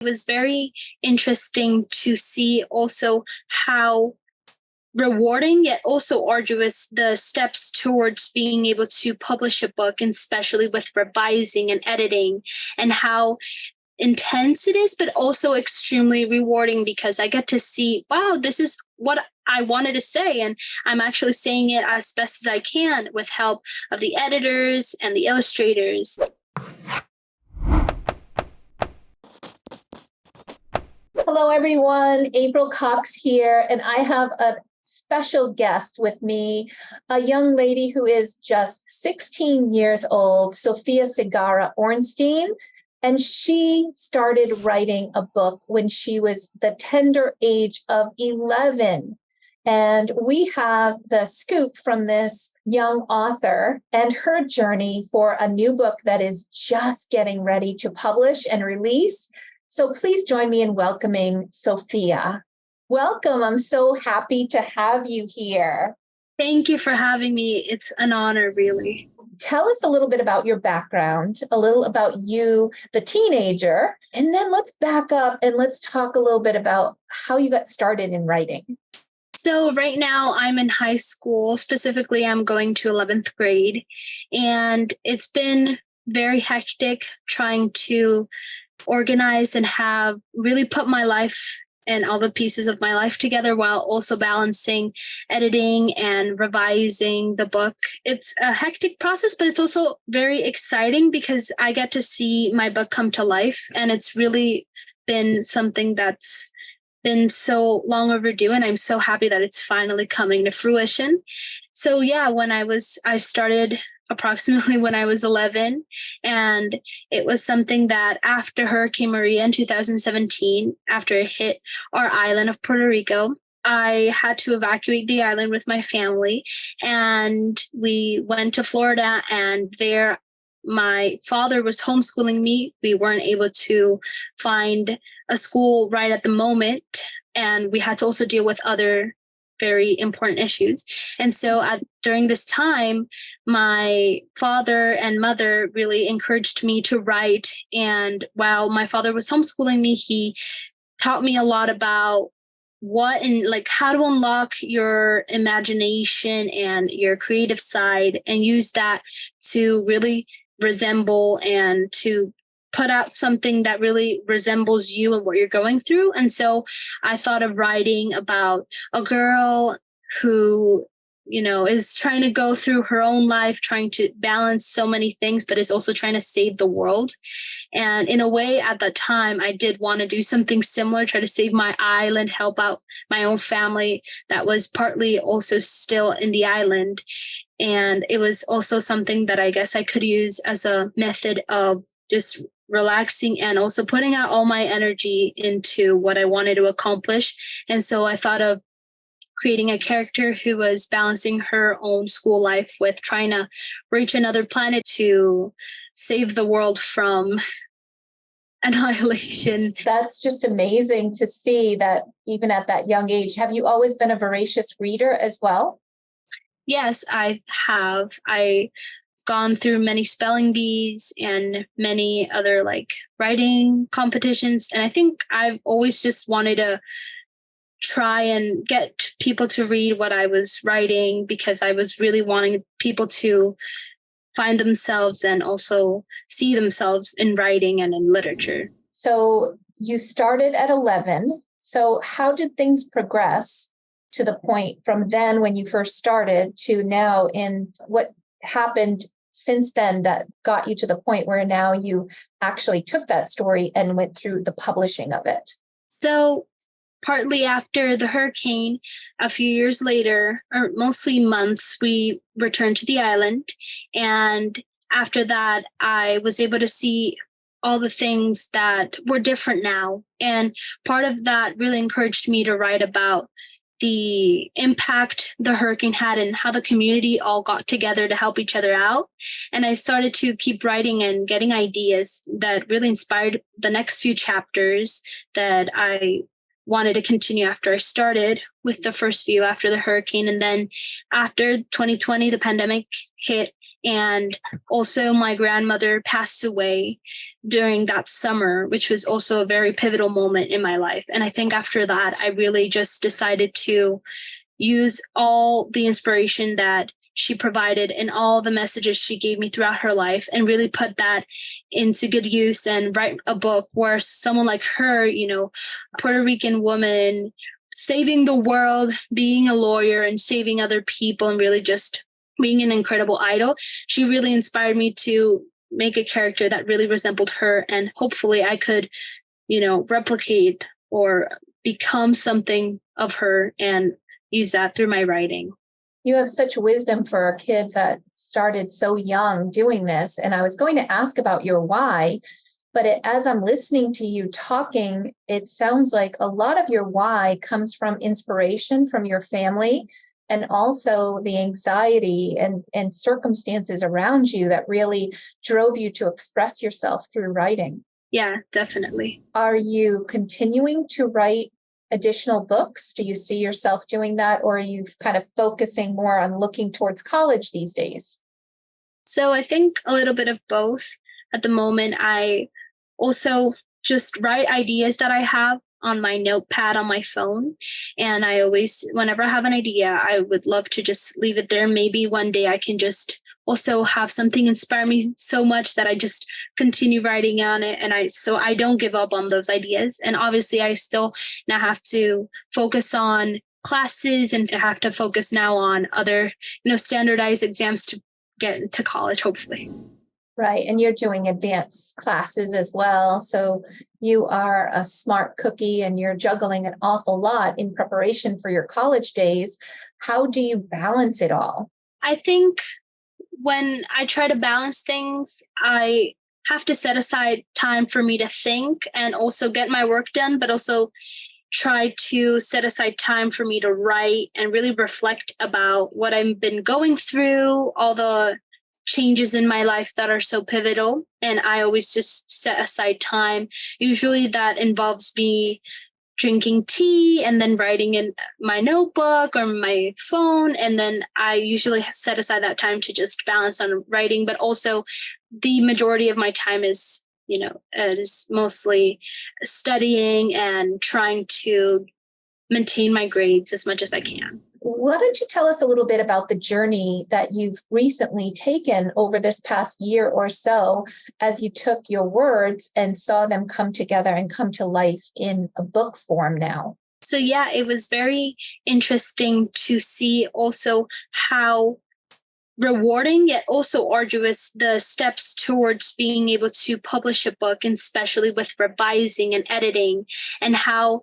It was very interesting to see also how rewarding yet also arduous the steps towards being able to publish a book, and especially with revising and editing, and how intense it is, but also extremely rewarding because I get to see, wow, this is what I wanted to say. And I'm actually saying it as best as I can with help of the editors and the illustrators. Hello, everyone. April Cox here, and I have a special guest with me, a young lady who is just 16 years old, Sofia Segarra-Orenstein. And she started writing a book when she was the tender age of 11. And we have the scoop from this young author and her journey for a new book that is just getting ready to publish and release. So please join me in welcoming Sofia. Welcome. I'm so happy to have you here. Thank you for having me. It's an honor, really. Tell us a little bit about your background, a little about you, the teenager, and then let's back up and let's talk a little bit about how you got started in writing. So right now I'm in high school. Specifically, I'm going to 11th grade, and it's been very hectic trying to organize and have really put my life and all the pieces of my life together while also balancing editing and revising the book. It's a hectic process, but it's also very exciting because I get to see my book come to life. And it's really been something that's been so long overdue. And I'm so happy that it's finally coming to fruition. So yeah, I started approximately when I was 11. And it was something that after Hurricane Maria in 2017, after it hit our island of Puerto Rico, I had to evacuate the island with my family. And we went to Florida, and there my father was homeschooling me. We weren't able to find a school right at the moment. And we had to also deal with other very important issues. And so during this time, my father and mother really encouraged me to write. And while my father was homeschooling me, he taught me a lot about how to unlock your imagination and your creative side and use that to really resemble and to put out something that really resembles you and what you're going through. And so I thought of writing about a girl who, is trying to go through her own life, trying to balance so many things, but is also trying to save the world. And in a way, at that time, I did want to do something similar, try to save my island, help out my own family that was partly also still in the island. And it was also something that I guess I could use as a method of just relaxing and also putting out all my energy into what I wanted to accomplish. And so I thought of creating a character who was balancing her own school life with trying to reach another planet to save the world from annihilation. That's just amazing to see that even at that young age. Have you always been a voracious reader as well? Yes, I have. I gone through many spelling bees and many other writing competitions. And I think I've always just wanted to try and get people to read what I was writing because I was really wanting people to find themselves and also see themselves in writing and in literature. So you started at 11. So how did things progress to the point from then when you first started to now, in what happened since then that got you to the point where now you actually took that story and went through the publishing of it? So partly after the hurricane, a few years later, or mostly months, we returned to the island. And after that, I was able to see all the things that were different now. And part of that really encouraged me to write about the impact the hurricane had and how the community all got together to help each other out. And I started to keep writing and getting ideas that really inspired the next few chapters that I wanted to continue after I started with the first few after the hurricane. And then after 2020, the pandemic hit, And also my grandmother passed away during that summer, which was also a very pivotal moment in my life. And I think after that, I really just decided to use all the inspiration that she provided and all the messages she gave me throughout her life and really put that into good use and write a book where someone like her, a Puerto Rican woman saving the world, being a lawyer and saving other people and really just being an incredible idol. She really inspired me to make a character that really resembled her. And hopefully I could, replicate or become something of her and use that through my writing. You have such wisdom for a kid that started so young doing this. And I was going to ask about your why, but as I'm listening to you talking, it sounds like a lot of your why comes from inspiration from your family and also the anxiety and circumstances around you that really drove you to express yourself through writing. Yeah, definitely. Are you continuing to write additional books? Do you see yourself doing that, or are you kind of focusing more on looking towards college these days? So I think a little bit of both. At the moment, I also just write ideas that I have on my notepad on my phone. And I always, whenever I have an idea, I would love to just leave it there. Maybe one day I can just also have something inspire me so much that I just continue writing on it. And I don't give up on those ideas. And obviously I still now have to focus on classes and have to focus now on other, standardized exams to get into college, hopefully. Right. And you're doing advanced classes as well. So you are a smart cookie and you're juggling an awful lot in preparation for your college days. How do you balance it all? I think when I try to balance things, I have to set aside time for me to think and also get my work done, but also try to set aside time for me to write and really reflect about what I've been going through, all the changes in my life that are so pivotal. And I always just set aside time. Usually that involves me drinking tea and then writing in my notebook or my phone. And then I usually set aside that time to just balance on writing, but also the majority of my time is, is mostly studying and trying to maintain my grades as much as I can. Why don't you tell us a little bit about the journey that you've recently taken over this past year or so as you took your words and saw them come together and come to life in a book form now? So yeah, it was very interesting to see also how rewarding yet also arduous the steps towards being able to publish a book, and especially with revising and editing, and how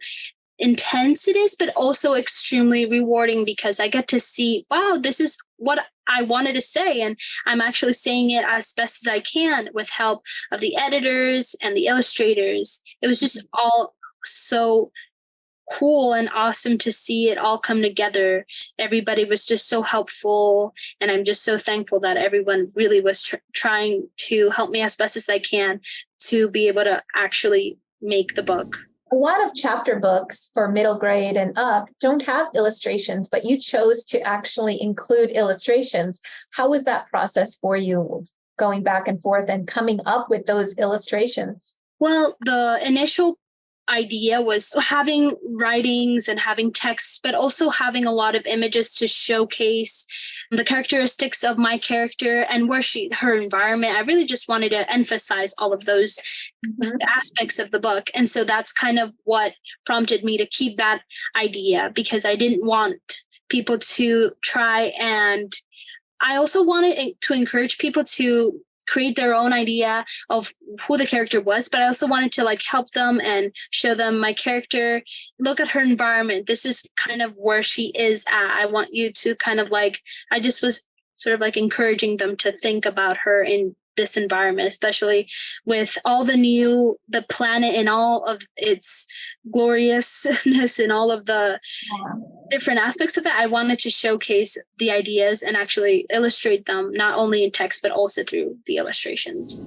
intense it is, but also extremely rewarding because I get to see, wow, this is what I wanted to say. And I'm actually saying it as best as I can with help of the editors and the illustrators. It was just all so cool and awesome to see it all come together. Everybody was just so helpful. And I'm just so thankful that everyone really was trying to help me as best as they can to be able to actually make the book. A lot of chapter books for middle grade and up don't have illustrations, but you chose to actually include illustrations. How was that process for you, going back and forth and coming up with those illustrations? Well, the initial idea was having writings and having texts, but also having a lot of images to showcase the characteristics of my character and her environment. I really just wanted to emphasize all of those aspects of the book. And so that's kind of what prompted me to keep that idea, because I didn't want people to try. And I also wanted to encourage people to create their own idea of who the character was, but I also wanted to help them and show them my character. Look at her environment. This is kind of where she is at. I want you to I just was sort of encouraging them to think about her in this environment, especially with all the planet and all of its gloriousness and all of the different aspects of it. I wanted to showcase the ideas and actually illustrate them, not only in text, but also through the illustrations.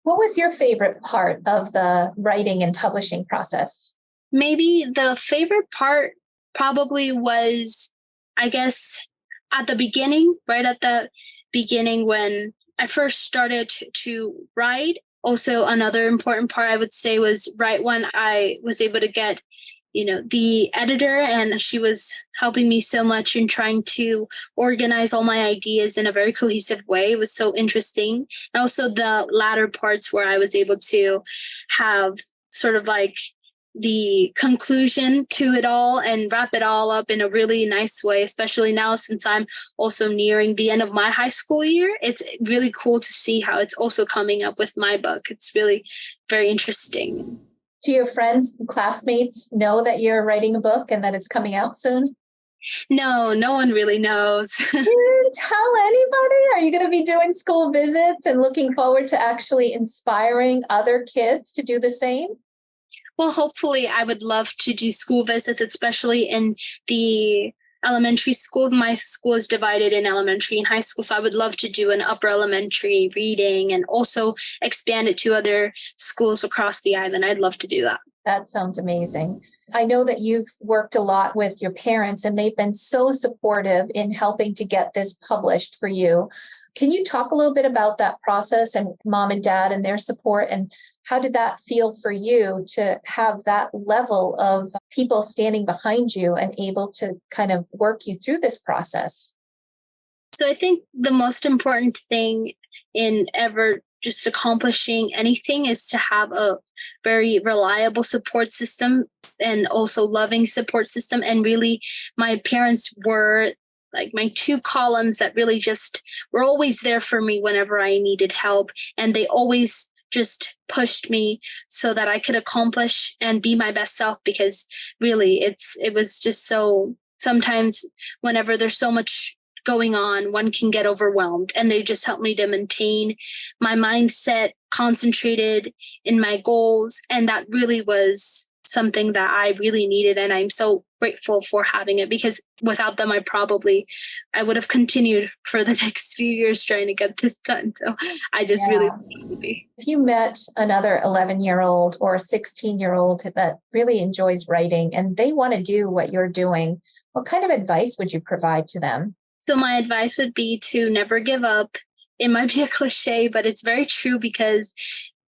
What was your favorite part of the writing and publishing process? Maybe the favorite part probably was, I guess, at the beginning, right at the beginning when I first started to write. Also, another important part I would say was right when I was able to get, the editor, and she was helping me so much in trying to organize all my ideas in a very cohesive way. It was so interesting. And also the latter parts where I was able to have sort of like the conclusion to it all and wrap it all up in a really nice way, especially now since I'm also nearing the end of my high school year. It's really cool to see how it's also coming up with my book. It's really very interesting. Do your friends and classmates know that you're writing a book and that it's coming out soon? No, no one really knows. You didn't tell anybody? Are you going to be doing school visits and looking forward to actually inspiring other kids to do the same? Well, hopefully I would love to do school visits, especially in the elementary school. My school is divided in elementary and high school. So I would love to do an upper elementary reading and also expand it to other schools across the island. I'd love to do that. That sounds amazing. I know that you've worked a lot with your parents and they've been so supportive in helping to get this published for you. Can you talk a little bit about that process and mom and dad and their support, and how did that feel for you to have that level of people standing behind you and able to kind of work you through this process? So I think the most important thing in ever just accomplishing anything is to have a very reliable support system and also loving support system. And really, my parents were like my two columns that really just were always there for me whenever I needed help. And they always just pushed me so that I could accomplish and be my best self, because really it was just so, sometimes whenever there's so much going on, one can get overwhelmed, and they just helped me to maintain my mindset, concentrated in my goals. And that really was something that I really needed. And I'm so grateful for having it, because without them, I would have continued for the next few years trying to get this done. So I just really wanted to be. If you met another 11-year-old or 16-year-old that really enjoys writing and they want to do what you're doing, what kind of advice would you provide to them? So my advice would be to never give up. It might be a cliche, but it's very true, because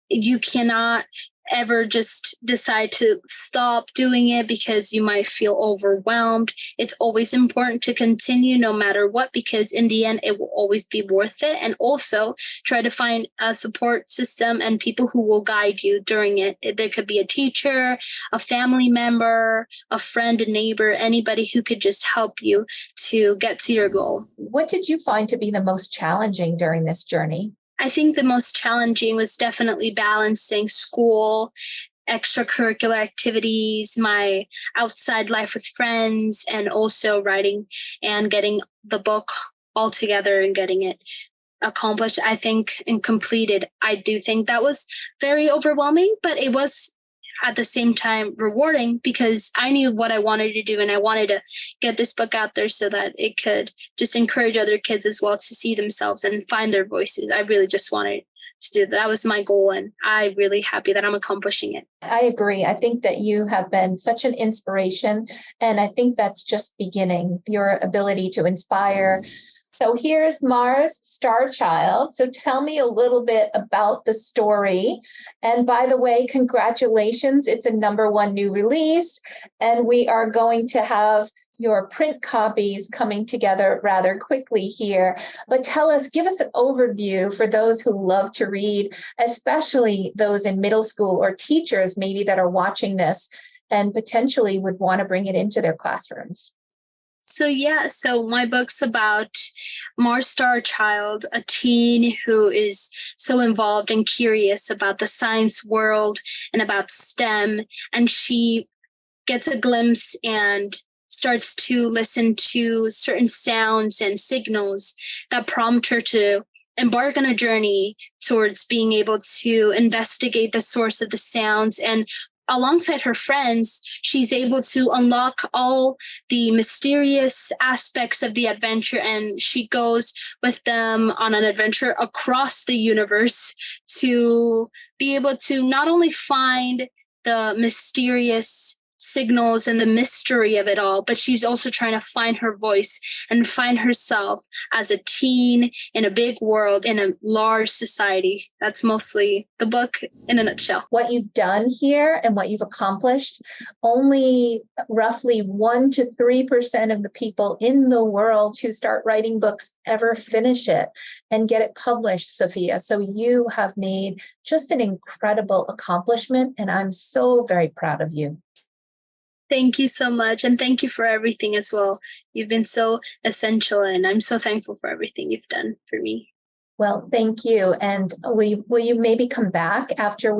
you cannot ever just decide to stop doing it because you might feel overwhelmed. It's always important to continue no matter what, because in the end, it will always be worth it. And also try to find a support system and people who will guide you during it. There could be a teacher, a family member, a friend, a neighbor, anybody who could just help you to get to your goal. What did you find to be the most challenging during this journey? I think the most challenging was definitely balancing school, extracurricular activities, my outside life with friends, and also writing and getting the book all together and getting it accomplished, I think, and completed. I do think that was very overwhelming, but it was at the same time rewarding, because I knew what I wanted to do, and I wanted to get this book out there so that it could just encourage other kids as well to see themselves and find their voices. I really just wanted to do that. That was my goal, and I'm really happy that I'm accomplishing it. I agree. I think that you have been such an inspiration, and I think that's just beginning, your ability to inspire. So here's Marz Starchild. So tell me a little bit about the story. And by the way, congratulations. It's a #1 new release. And we are going to have your print copies coming together rather quickly here. But give us an overview for those who love to read, especially those in middle school or teachers maybe that are watching this and potentially would want to bring it into their classrooms. So my book's about Marz Starchild, a teen who is so involved and curious about the science world and about STEM. And she gets a glimpse and starts to listen to certain sounds and signals that prompt her to embark on a journey towards being able to investigate the source of the sounds. And alongside her friends, she's able to unlock all the mysterious aspects of the adventure, and she goes with them on an adventure across the universe to be able to not only find the mysterious signals and the mystery of it all, but she's also trying to find her voice and find herself as a teen in a big world, in a large society. That's mostly the book in a nutshell. What you've done here and what you've accomplished, only roughly 1 to 3% of the people in the world who start writing books ever finish it and get it published, Sofia. So you have made just an incredible accomplishment, and I'm so very proud of you. Thank you so much. And thank you for everything as well. You've been so essential, and I'm so thankful for everything you've done for me. Well, thank you. And will you maybe come back after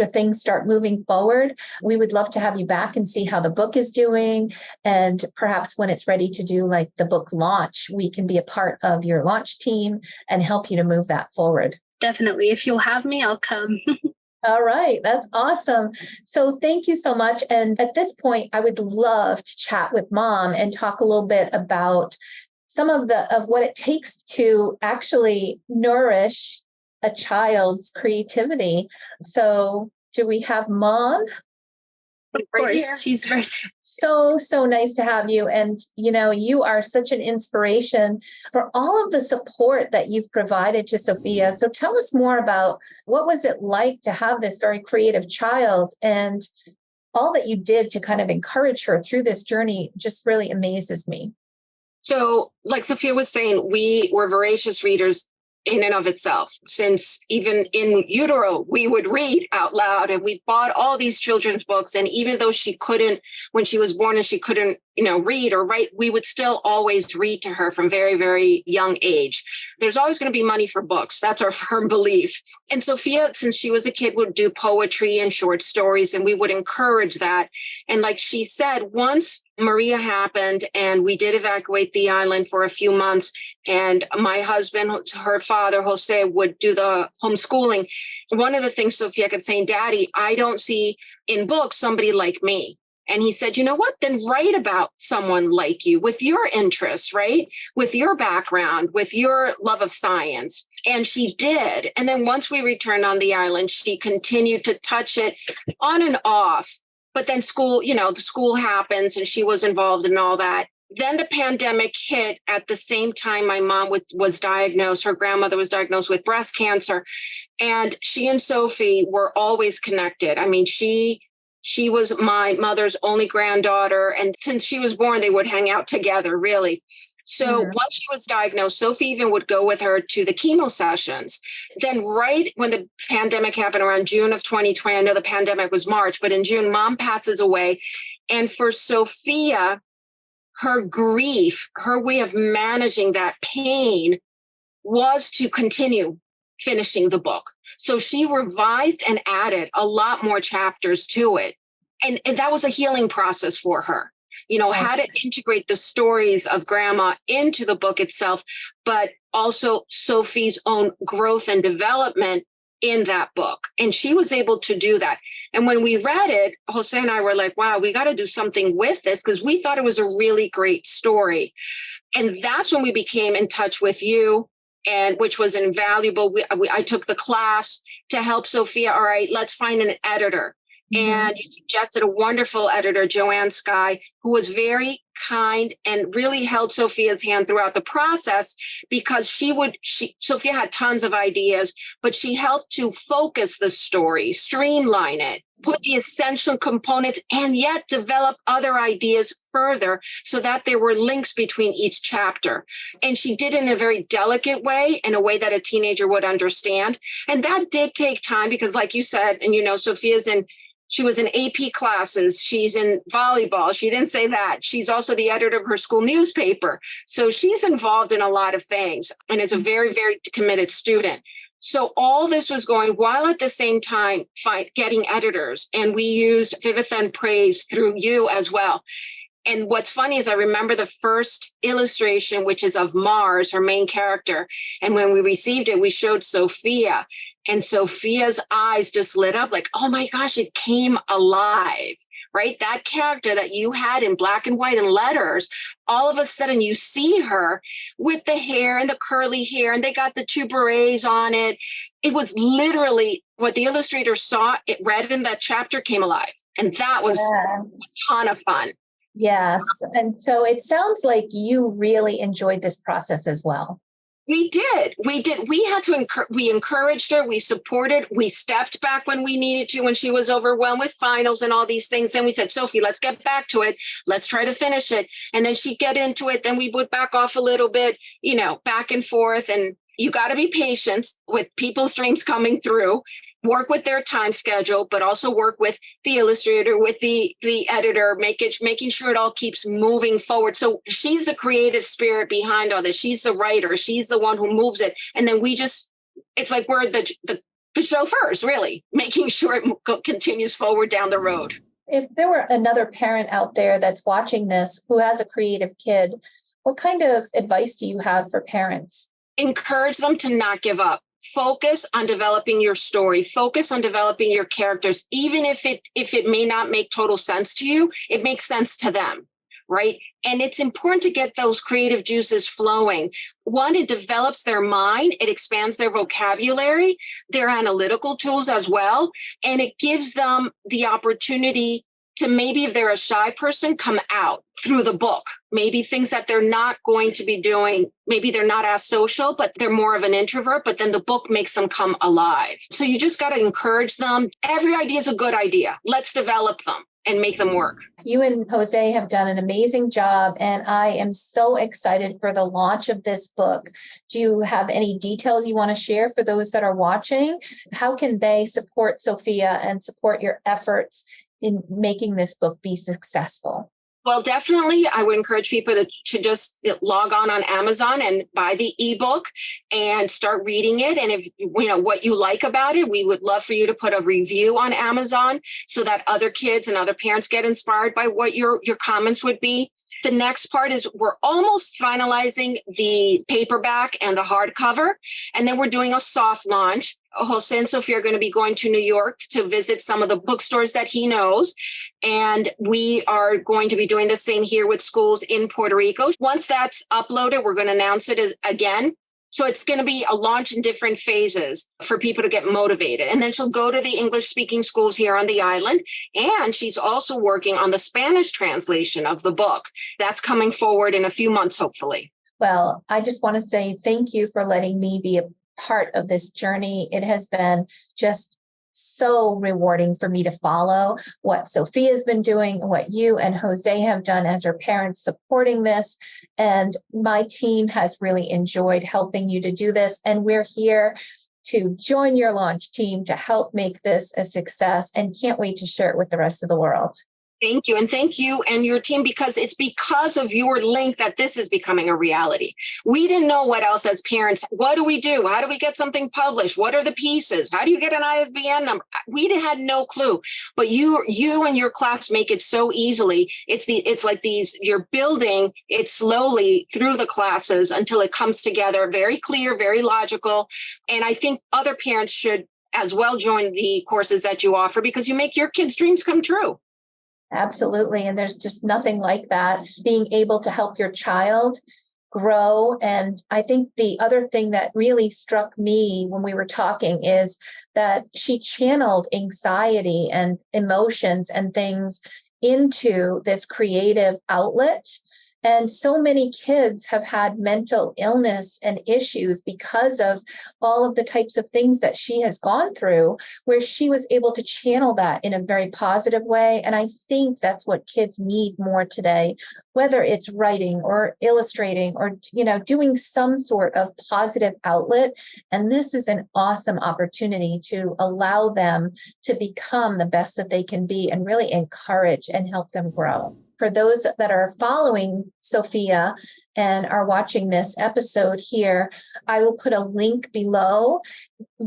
things start moving forward? We would love to have you back and see how the book is doing. And perhaps when it's ready to do like the book launch, we can be a part of your launch team and help you to move that forward. Definitely. If you'll have me, I'll come. All right. That's awesome. So thank you so much. And at this point, I would love to chat with Mom and talk a little bit about some of what it takes to actually nourish a child's creativity. So do we have Mom? Of course, she's right there. So nice to have you. And, you are such an inspiration for all of the support that you've provided to Sofia. So tell us more about what was it like to have this very creative child, and all that you did to kind of encourage her through this journey just really amazes me. So like Sofia was saying, we were voracious readers in and of itself. Since even in utero, we would read out loud, and we bought all these children's books. And even though she couldn't, when she was born and she couldn't, read or write, we would still always read to her from very, very young age. There's always going to be money for books. That's our firm belief. And Sofia, since she was a kid, would do poetry and short stories, and we would encourage that. And like she said, once Maria happened and we did evacuate the island for a few months, and my husband, her father, Jose, would do the homeschooling. One of the things Sofia kept saying, Daddy, I don't see in books somebody like me. And he said, you know what, then write about someone like you with your interests, right? With your background, with your love of science. And she did. And then once we returned on the island, she continued to touch it on and off. But then school, the school happens and she was involved in all that. Then the pandemic hit at the same time my mom was diagnosed. Her grandmother was diagnosed with breast cancer. And she and Sophie were always connected. I mean, she was my mother's only granddaughter. And since she was born, they would hang out together, really. So once she was diagnosed, Sophie even would go with her to the chemo sessions. Then right when the pandemic happened around June of 2020, I know the pandemic was March, but in June, Mom passes away. And for Sophia, her grief, her way of managing that pain was to continue finishing the book. So she revised and added a lot more chapters to it. And that was a healing process for her. How to integrate the stories of Grandma into the book itself, but also Sophie's own growth and development in that book. And she was able to do that. And when we read it, Jose and I were like, wow, we got to do something with this, because we thought it was a really great story. And that's when we became in touch with you, and which was invaluable. I took the class to help Sofia. All right, let's find an editor. And you suggested a wonderful editor, Joanne Skye, who was very kind and really held Sophia's hand throughout the process, because Sofia had tons of ideas, but she helped to focus the story, streamline it, put the essential components, and yet develop other ideas further so that there were links between each chapter. And she did it in a very delicate way, in a way that a teenager would understand. And that did take time, because like you said, and she was in AP classes. She's in volleyball. She didn't say that. She's also the editor of her school newspaper. So she's involved in a lot of things and is a very, very committed student. So all this was going while at the same time getting editors. And we used Vivithan Praise through you as well. And what's funny is I remember the first illustration, which is of Marz, her main character. And when we received it, we showed Sofia. And Sophia's eyes just lit up like, oh my gosh, it came alive, right? That character that you had in black and white and letters, all of a sudden you see her with the hair and the curly hair, and they got the two berets on it. It was literally what the illustrator saw, it read in that chapter came alive. And that was a ton of fun. Yes. And so it sounds like you really enjoyed this process as well. We did. We had to we encouraged her. We supported. We stepped back when we needed to, when she was overwhelmed with finals and all these things. Then we said, Sophie, let's get back to it. Let's try to finish it. And then she'd get into it. Then we would back off a little bit, back and forth. And you got to be patient with people's dreams coming through. Work with their time schedule, but also work with the illustrator, with the editor, making sure it all keeps moving forward. So she's the creative spirit behind all this. She's the writer. She's the one who moves it. And then it's like we're the chauffeurs, really, making sure it continues forward down the road. If there were another parent out there that's watching this who has a creative kid, what kind of advice do you have for parents? Encourage them to not give up. Focus on developing your story. Focus on developing your characters. Even if it may not make total sense to you, it makes sense to them, right? And it's important to get those creative juices flowing. One, it develops their mind. It expands their vocabulary, their analytical tools as well. And it gives them the opportunity to, maybe if they're a shy person, come out through the book. Maybe things that they're not going to be doing. Maybe they're not as social, but they're more of an introvert, but then the book makes them come alive. So you just got to encourage them. Every idea is a good idea. Let's develop them and make them work. You and Jose have done an amazing job, and I am so excited for the launch of this book. Do you have any details you want to share for those that are watching? How can they support Sofia and support your efforts in making this book be successful? Well, definitely, I would encourage people to just log on Amazon and buy the ebook and start reading it. And if what you like about it, we would love for you to put a review on Amazon so that other kids and other parents get inspired by what your comments would be. The next part is we're almost finalizing the paperback and the hardcover, and then we're doing a soft launch. Jose and Sofia are going to be going to New York to visit some of the bookstores that he knows. And we are going to be doing the same here with schools in Puerto Rico. Once that's uploaded, we're going to announce it again. So it's going to be a launch in different phases for people to get motivated. And then she'll go to the English-speaking schools here on the island. And she's also working on the Spanish translation of the book. That's coming forward in a few months, hopefully. Well, I just want to say thank you for letting me be a part of this journey. It has been just so rewarding for me to follow what Sofia's been doing, what you and Jose have done as her parents supporting this. And my team has really enjoyed helping you to do this. And we're here to join your launch team to help make this a success, and can't wait to share it with the rest of the world. Thank you. And thank you and your team, because it's because of your link that this is becoming a reality. We didn't know what else as parents. What do we do? How do we get something published? What are the pieces? How do you get an ISBN number? We had no clue, but you and your class make it so easily. It's like you're building it slowly through the classes until it comes together, very clear, very logical. And I think other parents should as well join the courses that you offer, because you make your kids' dreams come true. Absolutely. And there's just nothing like that, being able to help your child grow. And I think the other thing that really struck me when we were talking is that she channeled anxiety and emotions and things into this creative outlet. And so many kids have had mental illness and issues because of all of the types of things that she has gone through, where she was able to channel that in a very positive way. And I think that's what kids need more today, whether it's writing or illustrating or, doing some sort of positive outlet. And this is an awesome opportunity to allow them to become the best that they can be and really encourage and help them grow. For those that are following Sofia and are watching this episode here, I will put a link below.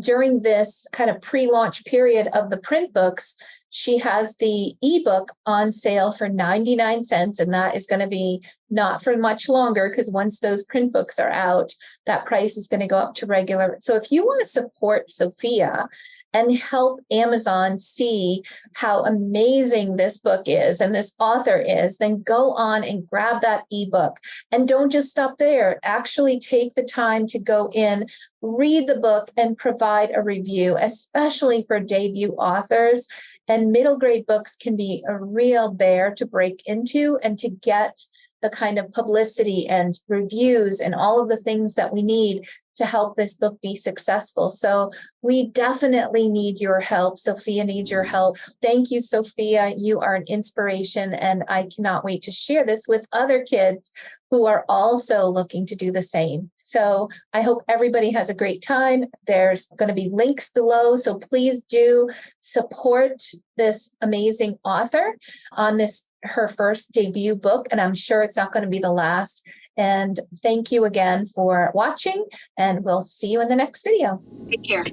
During this kind of pre-launch period of the print books, she has the ebook on sale for 99 cents, and that is going to be not for much longer, because once those print books are out, that price is going to go up to regular. So if you want to support Sofia and help Amazon see how amazing this book is and this author is, then go on and grab that ebook. And don't just stop there. Actually take the time to go in, read the book, and provide a review, especially for debut authors. And middle grade books can be a real bear to break into and to get the kind of publicity and reviews and all of the things that we need to help this book be successful. So we definitely need your help. Sofia needs your help. Thank you, Sofia. You are an inspiration, and I cannot wait to share this with other kids who are also looking to do the same. So I hope everybody has a great time. There's going to be links below, so please do support this amazing author on her first debut book, and I'm sure it's not going to be the last. And thank you again for watching, and we'll see you in the next video. Take care.